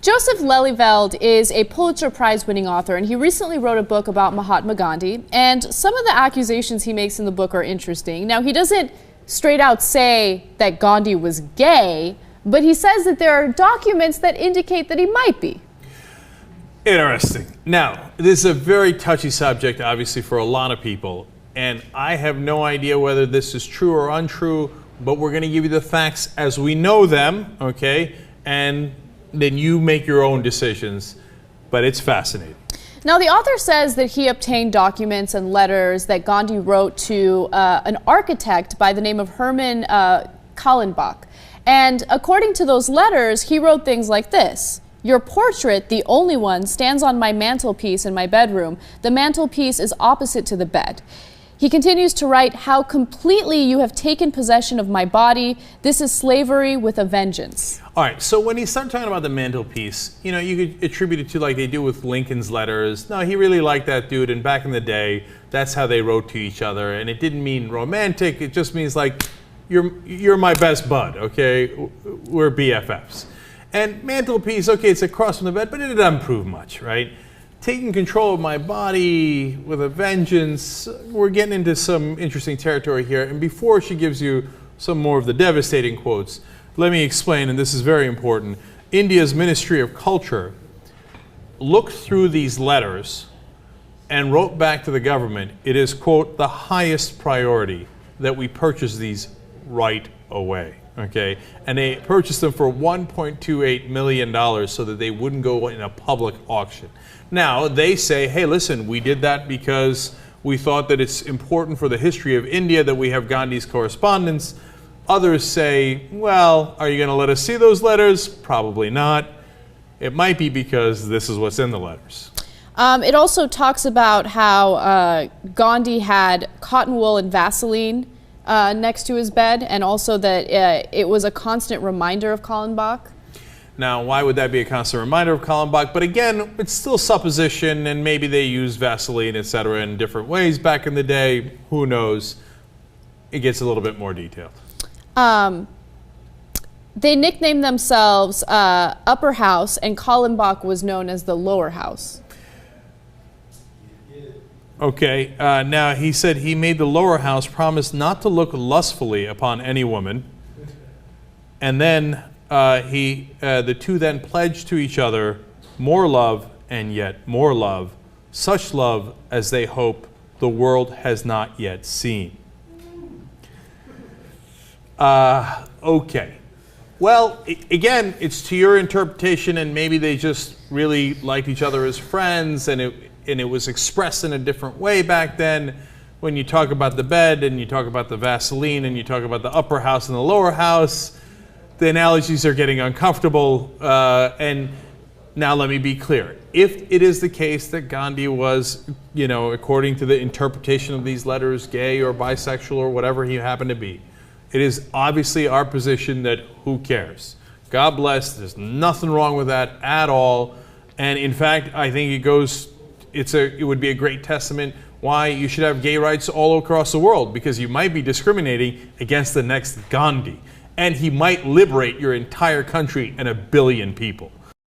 Joseph Lelyveld is a Pulitzer Prize-winning author, and he recently wrote a book about Mahatma Gandhi, and some of the accusations he makes in the book are interesting. Now, he doesn't straight out say that Gandhi was gay, but he says that there are documents that indicate that he might be. Interesting. Now, this is a very touchy subject, obviously, for a lot of people, and I have no idea whether this is true or untrue, but we're going to give you the facts as we know them, okay? And then you make your own decisions, but it's fascinating. Now, the author says that he obtained documents and letters that Gandhi wrote to an architect by the name of Herman Kallenbach. And according to those letters, he wrote things like this: "Your portrait, the only one, stands on my mantelpiece in my bedroom. The mantelpiece is opposite to the bed." He continues to write, "How completely you have taken possession of my body. This is slavery with a vengeance." All right, so when he started talking about the mantelpiece, you know, you could attribute it to like they do with Lincoln's letters. No, he really liked that dude, and back in the day, that's how they wrote to each other, and it didn't mean romantic. It just means like, you're my best bud, okay? We're BFFs. And mantelpiece, okay, it's across from the bed, but it doesn't prove much, right? Taking control of my body with a vengeance, we're getting into some interesting territory here. And before she gives you some more of the devastating quotes, let me explain, and this is very important. India's Ministry of Culture looked through these letters and wrote back to the government, it is, quote, the highest priority that we purchase these right away. Okay, and they purchased them for $1.28 million so that they wouldn't go in a public auction. Now, they say, hey, listen, we did that because we thought that it's important for the history of India that we have Gandhi's correspondence. Others say, well, are you going to let us see those letters? Probably not. It might be because this is what's in the letters. It also talks about how Gandhi had cotton wool and Vaseline next to his bed, and also that it was a constant reminder of Kallenbach. Now, why would that be a constant reminder of Kallenbach? But again, it's still supposition, and maybe they used Vaseline, etc., in different ways back in the day. Who knows? It gets a little bit more detailed. They nicknamed themselves Upper House, and Kallenbach was known as the Lower House. Okay, now he said he made the lower house promise not to look lustfully upon any woman, and then the two then pledged to each other more love and yet more love, such love as they hope the world has not yet seen. Okay, well, again, it's to your interpretation, and maybe they just really liked each other as friends, and it was expressed in a different way back then. When you talk about the bed and you talk about the Vaseline and you talk about the upper house and the lower house, the analogies are getting uncomfortable. And now let me be clear. If it is the case that Gandhi was, you know, according to the interpretation of these letters, gay or bisexual or whatever he happened to be, it is obviously our position that who cares? God bless. There's nothing wrong with that at all. And in fact, I think it would be a great testament why you should have gay rights all across the world, because you might be discriminating against the next Gandhi, and he might liberate your entire country and 1 billion people.